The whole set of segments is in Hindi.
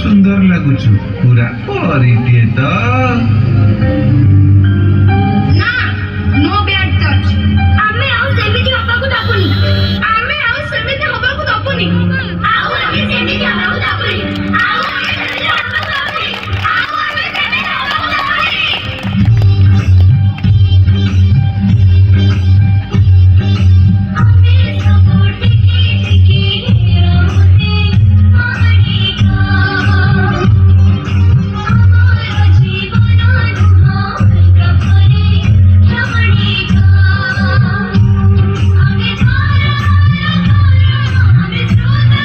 सुंदर लाଗୁଛୁ पूरा परिटे तो ना नो बैड टच आमे आउ सेमिति हबाकू दापुनी आमे आउ सेमिति हबाकू दापुनी आउ आमे सेमिति हबाकू दापुनी आउ आमे सेमिति हबाकू दापुनी आउ आमे सेमिति हबाकू दापुनी आमे सपोर्ट की रहते मारी का हमारा जीवन अनुहार प्रभरे रमणी का आमे धारा आमे स्रोत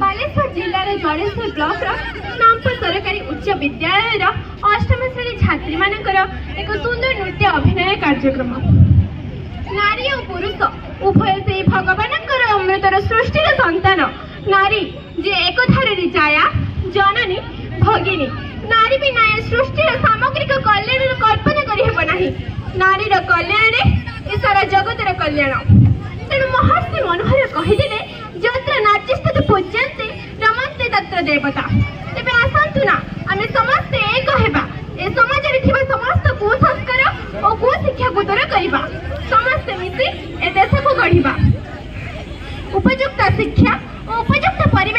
बालेश्वर जिलार जड़ेश्वर ब्लॉक नामपुर सरकारी उच्च विद्यालय अष्टम श्रेणी छात्री मानकर एक सुंदर नृत्य अभिनय कार्यक्रम नारी और पुरुष उभय से भगवान अमृतर सृष्टिर संतान नारी जे एक धारे जाया जननी भगिनी नारी बिना सृष्टिर सामग्रिक कल्याण कल्पना करना नारीर कल्याण ए सारा जगतर कल्याण तेणु महर्षि मनोहर कहीदे यत्र नाट्यस्तु पूज्यन्ते रमन्ते तत्र देवता तेबे आसन्तु ना आमे समस्ते एक हेबा ए समाज रे थिबा समस्त कुसंस्कार और कुशिक्षा को दूर करिबा समस्ते मिसी ए देश को गढ़िबा उपयुक्त शिक्षा